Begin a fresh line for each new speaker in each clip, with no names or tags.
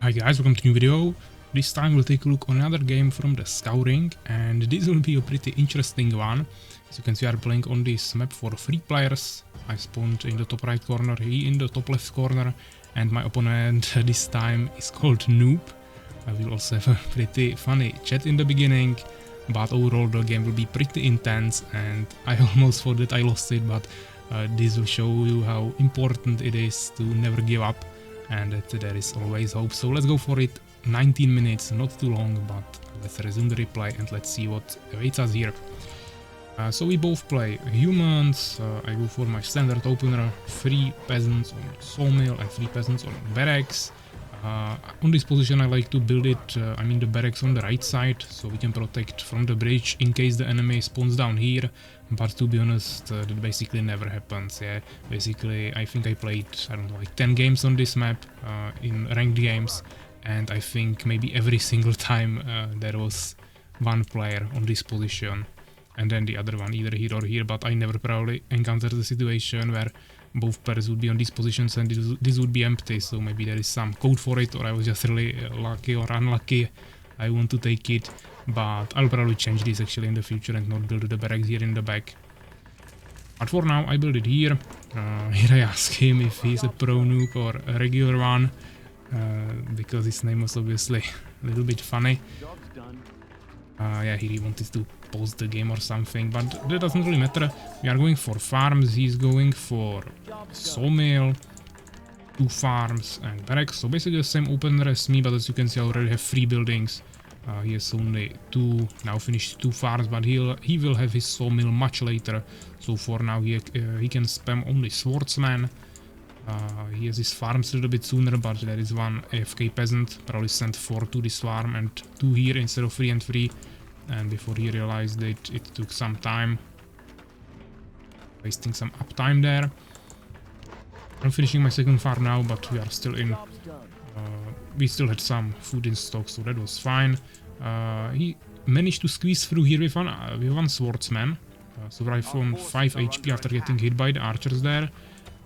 Hi guys, welcome to a new video. This time we'll take a look on another game from the Scouring, and this will be a pretty interesting one. As you can see, I'm playing on this map for 3 players. I spawned in the top right corner, he in the top left corner, and my opponent this time is called Noob. I will also have a pretty funny chat in the beginning, but overall the game will be pretty intense, and I almost thought that I lost it, but this will show you how important it is to never give up, and that there is always hope. So let's go for it. 19 minutes, not too long, but let's resume the replay and let's see what awaits us here. So we both play humans. I go for my standard opener, 3 peasants on sawmill and 3 peasants on barracks. On this position I like to build it, the barracks on the right side, so we can protect from the bridge in case the enemy spawns down here, but to be honest, that basically never happens. Yeah, basically I think I played, I don't know, like 10 games on this map, in ranked games, and I think maybe every single time there was one player on this position, and then the other one either here or here, but I never probably encountered a situation where both players would be on these positions and this would be empty, so maybe there is some code for it, or I was just really lucky or unlucky. I want to take it, but I'll probably change this actually in the future and not build the barracks here in the back. But for now I build it here. Here I ask him if he's a pro noob or a regular one, because his name was obviously a little bit funny. Yeah, he wanted to pause the game or something, but that doesn't really matter. We are going for farms, he's going for sawmill, 2 farms and barracks, so basically the same opener as me, but as you can see I already have 3 buildings. He has only 2, now finished 2 farms, but he will have his sawmill much later, so for now he can spam only swordsman. He has his farms a little bit sooner, but there is one AFK peasant, probably sent 4 to this farm and 2 here instead of 3 and 3, and before he realized that it took some time, wasting some uptime there. I'm finishing my second farm now, but we are still in, we still had some food in stock, so that was fine. He managed to squeeze through here with one swordsman, survived from 5 HP after getting hit by the archers there.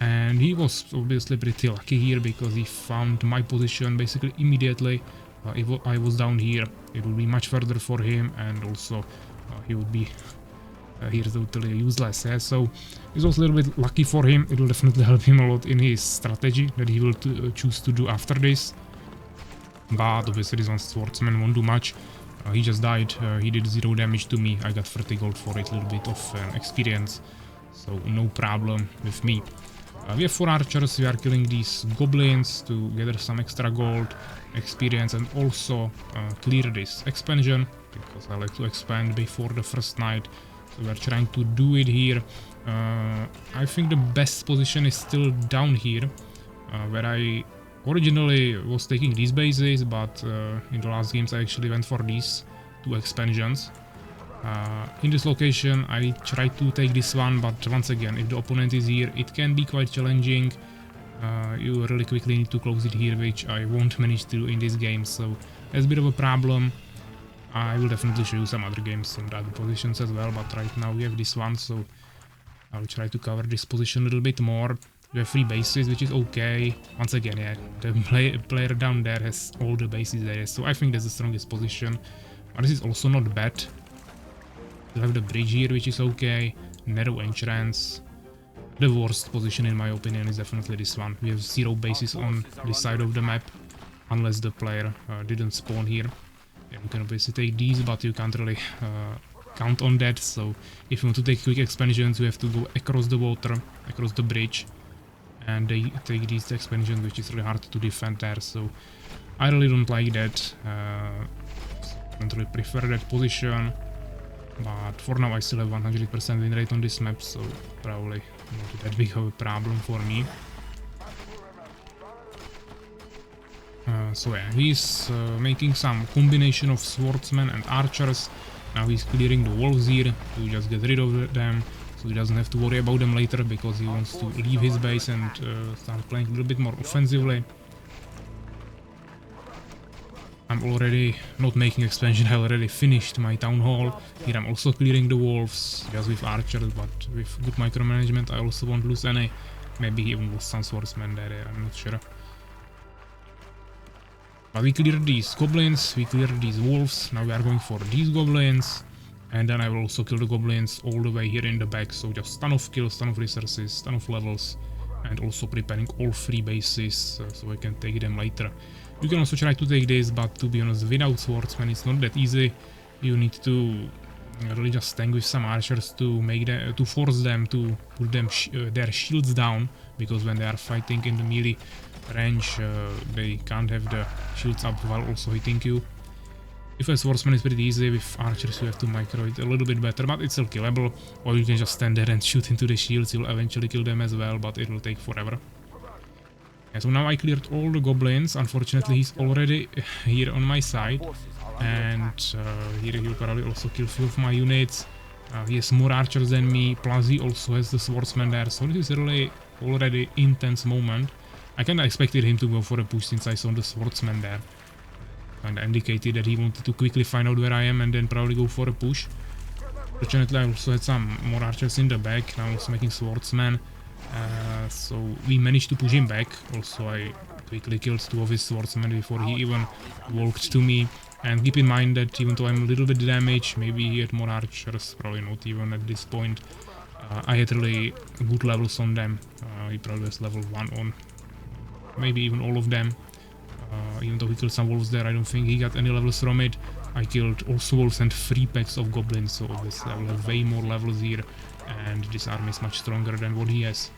And he was obviously pretty lucky here because he found my position basically immediately. If I was down here, it would be much further for him, and also he would be here totally useless. Yeah? So it was a little bit lucky for him. It will definitely help him a lot in his strategy that he will choose to do after this. But obviously this one swordsman won't do much. He just died. He did 0 damage to me. I got 30 gold for it, a little bit of experience. So no problem with me. We have 4 archers, we are killing these goblins to gather some extra gold, experience, and also clear this expansion, because I like to expand before the first night, so we are trying to do it here. I think the best position is still down here, where I originally was taking these bases, but in the last games I actually went for these 2 expansions. In this location I try to take this one, but once again, if the opponent is here, it can be quite challenging. You really quickly need to close it here, which I won't manage to do in this game, so that's a bit of a problem. I will definitely show you some other games on the other positions as well, but right now we have this one, so I'll try to cover this position a little bit more. We have 3 bases, which is okay. Once again, yeah, the player down there has all the bases there, so I think that's the strongest position. But this is also not bad. We have the bridge here, which is okay, narrow entrance. The worst position in my opinion is definitely this one. We have 0 bases on this side of the map, unless the player didn't spawn here. Yeah, you can obviously take these, but you can't really count on that, so if you want to take quick expansions you have to go across the water, across the bridge, and they take these expansions, which is really hard to defend there, so I really don't like that. I don't really prefer that position. But for now I still have 100% win rate on this map, so probably not that big of a problem for me. So yeah, he's making some combination of swordsmen and archers. Now he's clearing the wolves here to just get rid of them, so he doesn't have to worry about them later, because he wants to leave his base and start playing a little bit more offensively. I'm already not making expansion, I already finished my town hall. Here I'm also clearing the wolves, just with archers, but with good micromanagement I also won't lose any. Maybe he even lost some swordsmen there, I'm not sure. But we cleared these goblins, we cleared these wolves, now we are going for these goblins. And then I will also kill the goblins all the way here in the back, so just ton of kills, ton of resources, ton of levels. And also preparing all 3 bases, so I can take them later. You can also try to take this, but to be honest, without swordsmen it's not that easy. You need to really just tank with some archers to make them, to force them to put them their shields down, because when they are fighting in the melee range, they can't have the shields up while also hitting you. If a swordsman is pretty easy, with archers you have to micro it a little bit better, but it's still killable. Or you can just stand there and shoot into the shields, you'll eventually kill them as well, but it will take forever. Yeah, so now I cleared all the goblins. Unfortunately he's already here on my side. And here he'll probably also kill a few of my units. He has more archers than me, plus he also has the swordsman there, so this is really already intense moment. I kinda expected him to go for a push since I saw the swordsman there. Kinda indicated that he wanted to quickly find out where I am and then probably go for a push. Fortunately I also had some more archers in the back, now I'm also making swordsmen. So we managed to push him back. Also I quickly killed 2 of his swordsmen before he even walked to me. And keep in mind that even though I'm a little bit damaged, maybe he had more archers, probably not even at this point. I had really good levels on them. He probably has level 1 on maybe even all of them. Even though he killed some wolves there, I don't think he got any levels from it. I killed also wolves and 3 packs of goblins, so obviously I will have way more levels here, and this army is much stronger than what he has.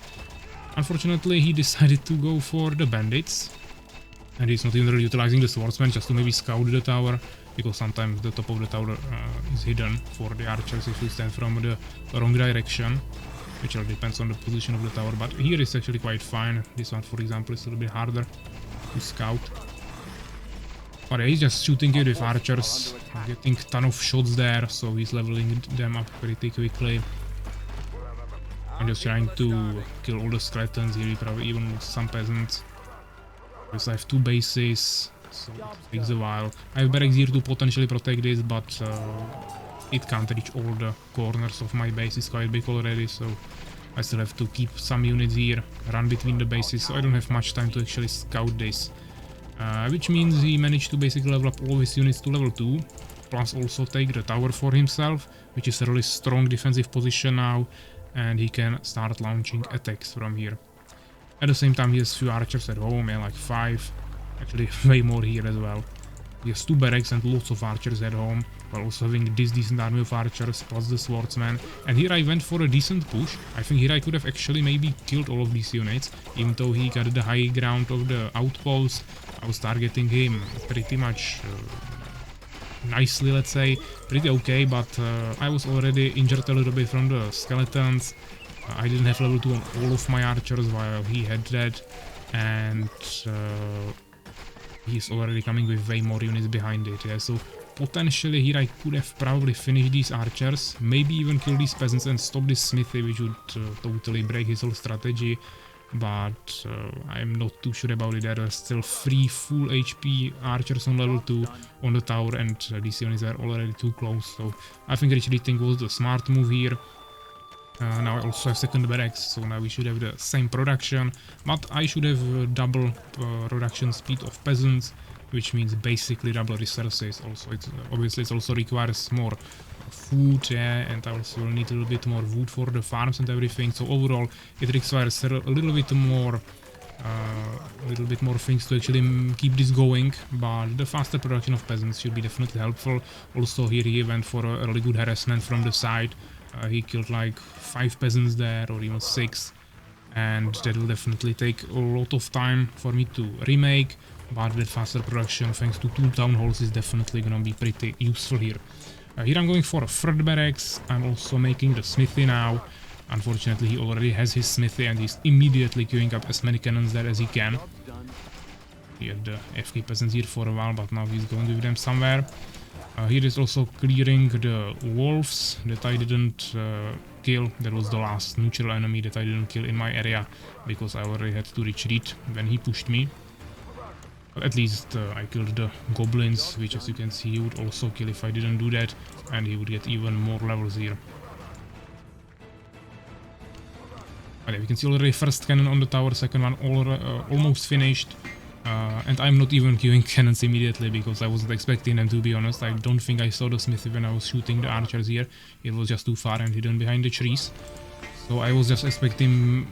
Unfortunately, he decided to go for the bandits, and he's not even really utilizing the swordsman, just to maybe scout the tower, because sometimes the top of the tower is hidden for the archers if you stand from the wrong direction, which all depends on the position of the tower, but here is actually quite fine. This one, for example, is a little bit harder to scout. But yeah, he's just shooting it with archers, getting a ton of shots there, so he's leveling them up pretty quickly. I'm just trying to kill all the skeletons here, probably even some peasants. Because I have 2 bases, so it takes a while. I have barracks here to potentially protect this, but it can't reach all the corners of my base, it's quite big already, so I still have to keep some units here, run between the bases, so I don't have much time to actually scout this. Which means he managed to basically level up all his units to level 2, plus also take the tower for himself, which is a really strong defensive position now, and he can start launching attacks from here. At the same time he has few archers at home, yeah, like 5, actually way more here as well. He has 2 barracks and lots of archers at home, while also having this decent army of archers plus the swordsman. And here I went for a decent push. I think here I could have actually maybe killed all of these units, even though he got the high ground of the outpost. I was targeting him pretty much nicely, let's say, pretty okay, but I was already injured a little bit from the skeletons. I didn't have level 2 on all of my archers while he had that, and he's already coming with way more units behind it, yeah, so potentially here I could have probably finished these archers, maybe even kill these peasants and stop this smithy, which would totally break his whole strategy, but I'm not too sure about it. There are still 3 full HP archers on level 2 on the tower, and these units are already too close, so I think retreating was the smart move here. Now I also have second barracks, so now we should have the same production, but I should have double production speed of peasants, which means basically double resources. Also, obviously it also requires more food, yeah, and I also need a little bit more wood for the farms and everything. So overall, it requires a little bit more things to actually keep this going. But the faster production of peasants should be definitely helpful. Also, here he went for a really good harassment from the side. He killed like 5 peasants there, or even 6, and that will definitely take a lot of time for me to remake, but that faster production thanks to 2 town halls is definitely gonna be pretty useful here. Here I'm going for a third barracks. I'm also making the smithy now. Unfortunately he already has his smithy and he's immediately queuing up as many cannons there as he can. He had the FK peasants here for a while, but now he's going with them somewhere. Here is also clearing the wolves that I didn't kill. That was the last neutral enemy that I didn't kill in my area, because I already had to retreat when he pushed me. But at least I killed the goblins, which as you can see he would also kill if I didn't do that, and he would get even more levels here. Okay, we can see already first cannon on the tower, second one almost finished. And I'm not even queuing cannons immediately because I wasn't expecting them, to be honest. I don't think I saw the smithy when I was shooting the archers here. It was just too far and hidden behind the trees. So I was just expecting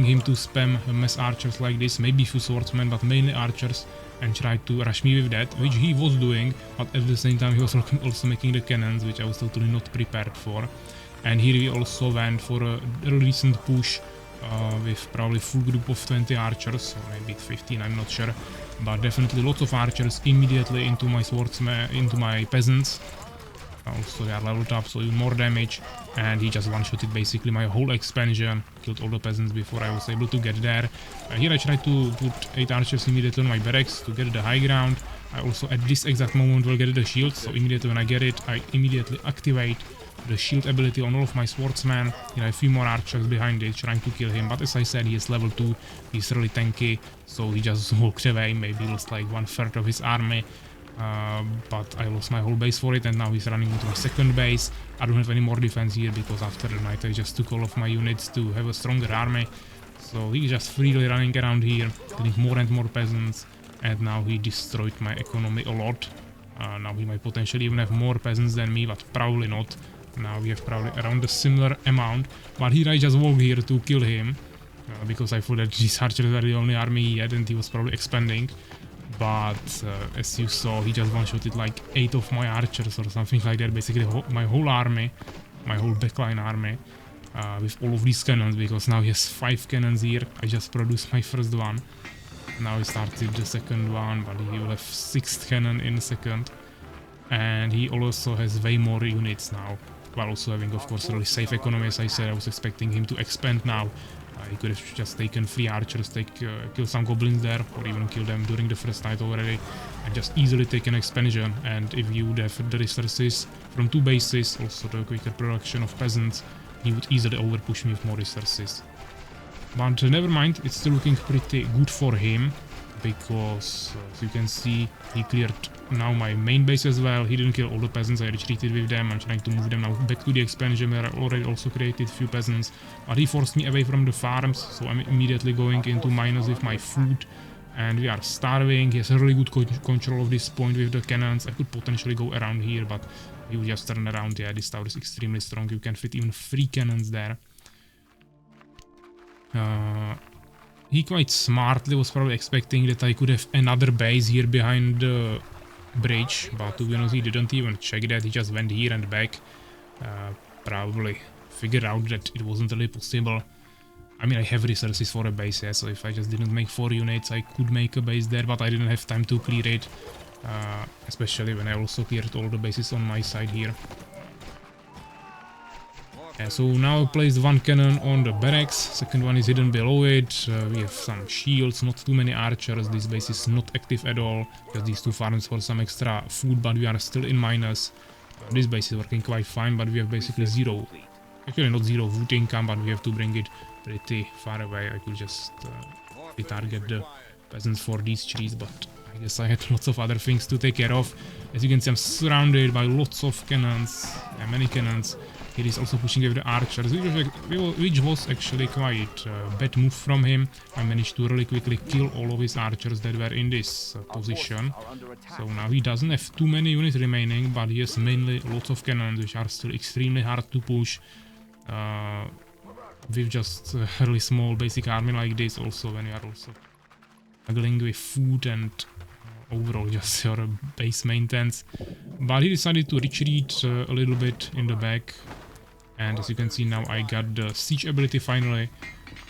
him to spam mass archers like this, maybe few swordsmen, but mainly archers, and try to rush me with that, which he was doing, but at the same time he was also making the cannons, which I was totally not prepared for. And here we also went for a recent push with probably full group of 20 archers, or maybe 15, I'm not sure, but definitely lots of archers immediately into my swordsmen, into my peasants. Also they are leveled up, so even more damage, and he just one-shotted basically my whole expansion, killed all the peasants before I was able to get there. Here I tried to put 8 archers immediately on my barracks to get the high ground. I also at this exact moment will get the shield, so immediately when I get it, I immediately activate the shield ability on all of my swordsmen. Here I have a few more archers behind it trying to kill him, but as I said, he is level 2, he's really tanky, so he just walked away, maybe lost like 1/3 of his army. But I lost my whole base for it, and now he's running into my second base. I don't have any more defense here because after the night I just took all of my units to have a stronger army. So he's just freely running around here, getting more and more peasants, and now he destroyed my economy a lot. Now he might potentially even have more peasants than me, but probably not. Now we have probably around a similar amount, but here I just walk here to kill him, because I thought that these archers were the only army he had and he was probably expanding. But as you saw, he just one-shotted like 8 of my archers or something like that, basically my whole army, my whole backline army, with all of these cannons, because now he has 5 cannons here. I just produced my first one, now he started the second one, but he will have 6th cannon in a second, and he also has way more units now, while also having of course really safe economy. As I said, I was expecting him to expand now. He could have just taken 3 archers, kill some goblins there, or even kill them during the first night already, and just easily take an expansion. And if you would have the resources from 2 bases, also the quicker production of peasants, he would easily overpush me with more resources. But never mind, it's still looking pretty good for him, because as you can see, he cleared now my main base as well. He didn't kill all the peasants, I retreated with them. I'm trying to move them now back to the expansion where I already also created few peasants, but he forced me away from the farms, so I'm immediately going into minus with my food, and we are starving. He has a really good control of this point with the cannons. I could potentially go around here, but he will just turn around. Yeah, this tower is extremely strong, you can fit even 3 cannons there. He quite smartly was probably expecting that I could have another base here behind the bridge, but to be honest, he didn't even check that. He just went here and back. Probably figured out that it wasn't really possible. I mean, I have resources for a base, yeah, so if I just didn't make 4 units, I could make a base there, but I didn't have time to clear it, especially when I also cleared all the bases on my side here. So now I placed 1 cannon on the barracks, second one is hidden below it. We have some shields, not too many archers. This base is not active at all, just these 2 farms for some extra food, but we are still in minus. This base is working quite fine, but we have basically 0, actually not 0 wood income, but we have to bring it pretty far away. I could just retarget the peasants for these trees, but I guess I had lots of other things to take care of. As you can see, I'm surrounded by lots of cannons, many cannons. He is also pushing with the archers, which was actually quite a bad move from him. I managed to really quickly kill all of his archers that were in this position. So now he doesn't have too many units remaining, but he has mainly lots of cannons, which are still extremely hard to push. With just a really small basic army like this, also when you are also struggling with food and overall just your base maintenance. But he decided to retreat a little bit in the back, and as you can see now I got the siege ability finally,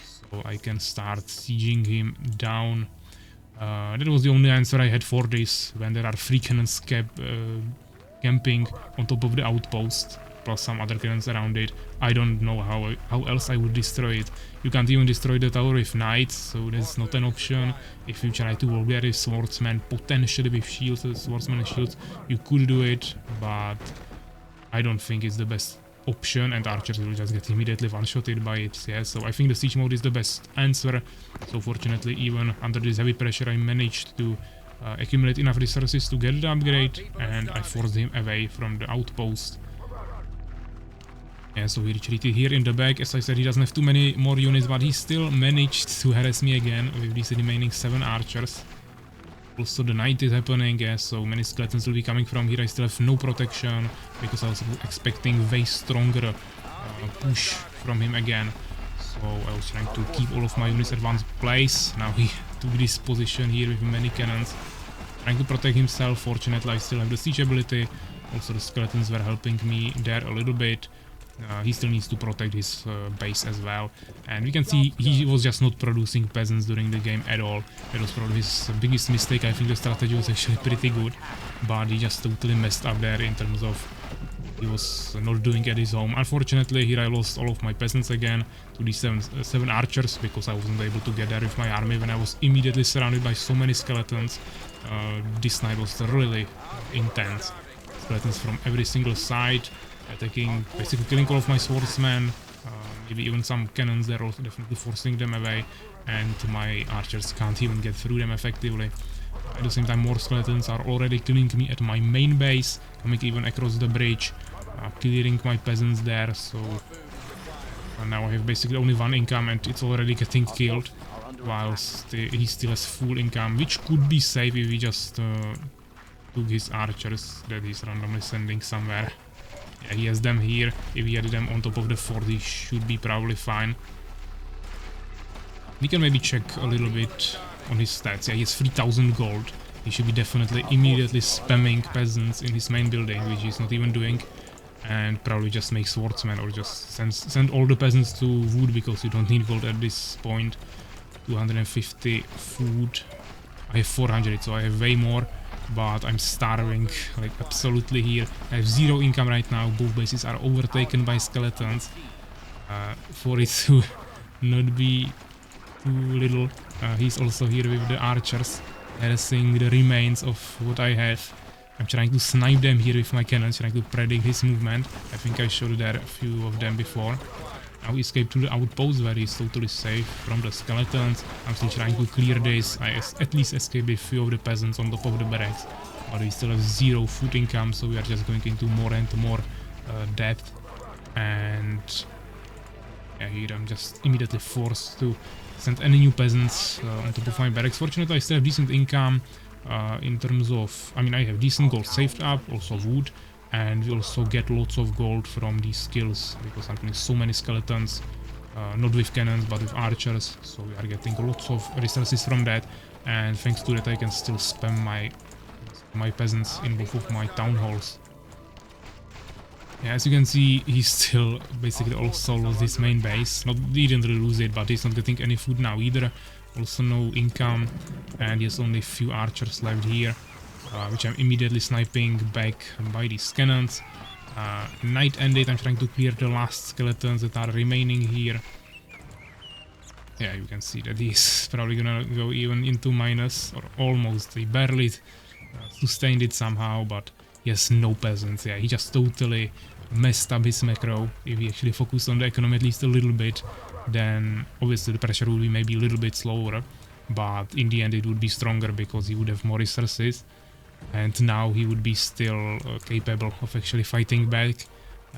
so I can start sieging him down. That was the only answer I had for this, when there are 3 cannons camping on top of the outpost, plus some other cannons around it. I don't know how else I would destroy it. You can't even destroy the tower with knights, so that's not an option. If you try to walk there with swordsmen, potentially with shields, swordsmen and shields, you could do it, but I don't think it's the best option, and archers will just get immediately one-shotted by it. Yeah, so I think the siege mode is the best answer. So fortunately, even under this heavy pressure, I managed to accumulate enough resources to get the upgrade, and I forced him away from the outpost. Yeah, so he retreated here in the back. As I said, he doesn't have too many more units, but he still managed to harass me again with these remaining 7 archers. Also the night is happening, yeah, so many skeletons will be coming from here. I still have no protection because I was expecting way stronger push from him again. So I was trying to keep all of my units at one place. Now he took this position here with many cannons, trying to protect himself. Fortunately I still have the siege ability. Also the skeletons were helping me there a little bit. He still needs to protect his base as well, and we can see he was just not producing peasants during the game at all. That was probably his biggest mistake. I think the strategy was actually pretty good, but he just totally messed up there in terms of he was not doing at his home. Unfortunately here I lost all of my peasants again to these seven archers because I wasn't able to get there with my army when I was immediately surrounded by so many skeletons. This night was really intense. Skeletons from every single side, attacking, basically killing all of my swordsmen, maybe even some cannons there, also definitely forcing them away, and my archers can't even get through them effectively. At the same time, more skeletons are already killing me at my main base, coming even across the bridge, clearing my peasants there, so now I have basically only one income and it's already getting killed, whilst he still has full income, which could be safe if he just took his archers that he's randomly sending somewhere. Yeah, he has them here. If he had them on top of the fort, he should be probably fine. We can maybe check a little bit on his stats. Yeah, he has 3000 gold. He should be definitely immediately spamming peasants in his main building, which he's not even doing. And probably just make swordsmen or just send all the peasants to wood because you don't need gold at this point. 250 food. I have 400, so I have way more. But I'm starving, like absolutely here. I have 0 income right now, both bases are overtaken by skeletons. For it to not be too little, he's also here with the archers, harassing the remains of what I have. I'm trying to snipe them here with my cannons, trying to predict his movement. I think I showed there a few of them before. Now he escaped to the outpost where he's totally safe from the skeletons. I'm still trying to clear this. I at least escaped a few of the peasants on top of the barracks. But we still have 0 food income, so we are just going into more and more debt. And yeah, here I'm just immediately forced to send any new peasants on top of my barracks. Fortunately I still have decent income in terms of, I mean I have decent gold saved up, also wood. And we also get lots of gold from these skills because I'm playing so many skeletons, not with cannons but with archers, so we are getting lots of resources from that, and thanks to that I can still spam my peasants in both of my town halls. Yeah, as you can see, he still basically also lost his main base. He didn't really lose it, but he's not getting any food now either. Also no income, and he has only a few archers left here. Which I'm immediately sniping back by these cannons. Night ended, I'm trying to clear the last skeletons that are remaining here. Yeah, you can see that he's probably gonna go even into minus, or almost. He barely sustained it somehow, but he has no peasants. Yeah, he just totally messed up his macro. If he actually focused on the economy at least a little bit, then obviously the pressure would be maybe a little bit slower, but in the end it would be stronger because he would have more resources. And now he would be still capable of actually fighting back.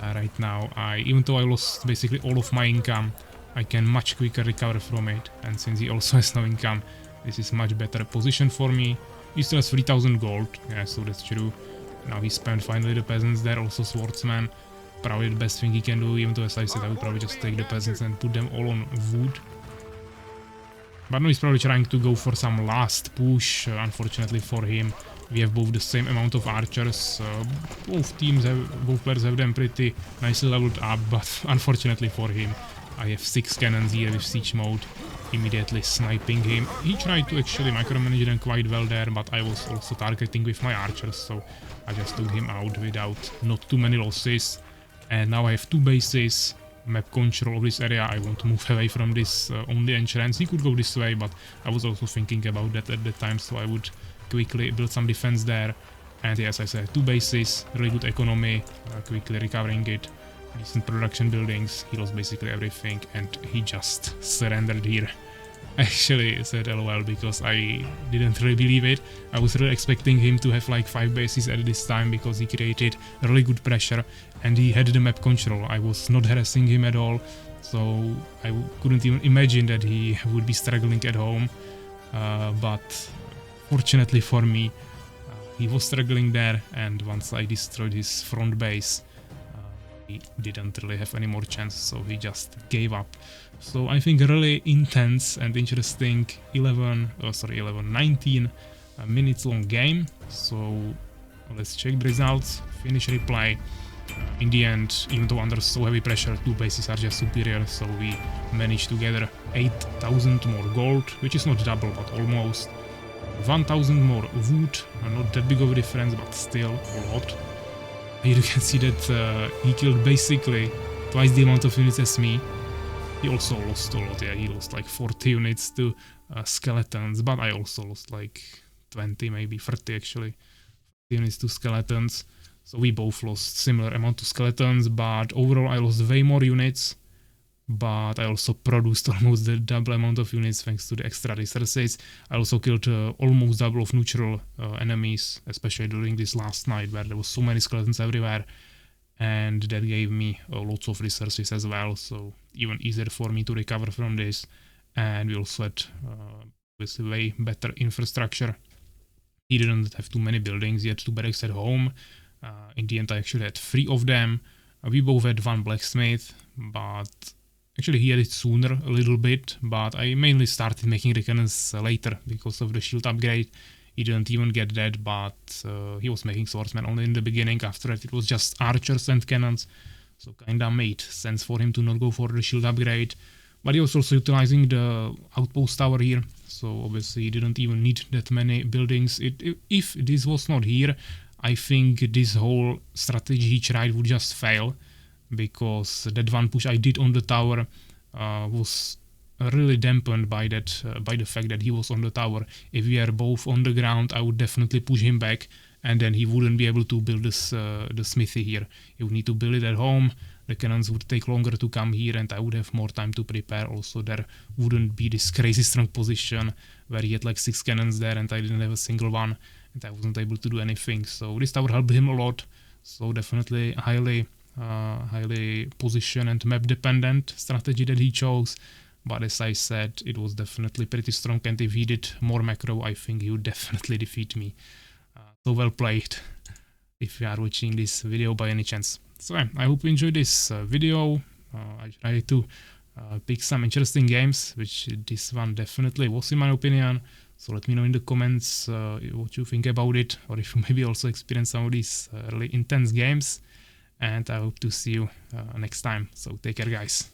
Right now, even though I lost basically all of my income, I can much quicker recover from it. And since he also has no income, this is much better position for me. He still has 3000 gold, yeah, so that's true. Now he spent finally the peasants there, also swordsman. Probably the best thing he can do, even though as I said I would probably just take the peasants and put them all on wood. But now he's probably trying to go for some last push, unfortunately for him. We have both the same amount of archers, both players have them pretty nicely leveled up, but unfortunately for him, I have 6 cannons here with siege mode, immediately sniping him. He tried to actually micromanage them quite well there, but I was also targeting with my archers, so I just took him out without not too many losses. And now I have 2 bases, map control of this area. I want to move away from this only entrance. He could go this way, but I was also thinking about that at the time, so I would quickly build some defense there. And yes, I said 2 bases, really good economy, quickly recovering it, decent production buildings. He lost basically everything and he just surrendered here. I actually said LOL because I didn't really believe it. I was really expecting him to have like 5 bases at this time because he created really good pressure and he had the map control. I was not harassing him at all, so I couldn't even imagine that he would be struggling at home. But fortunately for me, he was struggling there, and once I destroyed his front base, he didn't really have any more chance, so he just gave up. So I think a really intense and interesting 19 minutes long game. So let's check the results, finish replay. In the end, even though under so heavy pressure, two bases are just superior, so we managed to gather 8,000 more gold, which is not double, but almost. 1,000 more wood, not that big of a difference, but still a lot. Here you can see that he killed basically twice the amount of units as me. He also lost a lot, yeah, he lost like 40 units to skeletons, but I also lost like 20, maybe 30 actually, units to skeletons. So we both lost similar amount to skeletons, but overall I lost way more units. But I also produced almost the double amount of units thanks to the extra resources. I also killed almost double of neutral enemies, especially during this last night where there was so many skeletons everywhere, and that gave me lots of resources as well, so even easier for me to recover from this. And we also had with way better infrastructure. He didn't have too many buildings, he had 2 barracks at home. In the end I actually had 3 of them. We both had 1 blacksmith, but actually he had it sooner a little bit, but I mainly started making recannons later because of the shield upgrade. He didn't even get that, but he was making swordsmen only in the beginning. After that it was just archers and cannons, so kinda made sense for him to not go for the shield upgrade. But he was also utilizing the outpost tower here, so obviously he didn't even need that many buildings. If this was not here, I think this whole strategy he tried would just fail, because that one push I did on the tower was really dampened by that by the fact that he was on the tower. If we are both on the ground, I would definitely push him back, and then he wouldn't be able to build this the smithy here. He would need to build it at home. The cannons would take longer to come here, and I would have more time to prepare. Also, there wouldn't be this crazy strong position where he had like 6 cannons there and I didn't have a single one, and I wasn't able to do anything. So this tower helped him a lot. So definitely highly position and map dependent strategy that he chose. But as I said, it was definitely pretty strong, and if he did more macro, I think he would definitely defeat me. So well played, if you are watching this video by any chance. So yeah, I hope you enjoyed this video. I tried to pick some interesting games, which this one definitely was in my opinion. So let me know in the comments what you think about it, or if you maybe also experience some of these really intense games. And I hope to see you next time. So take care, guys.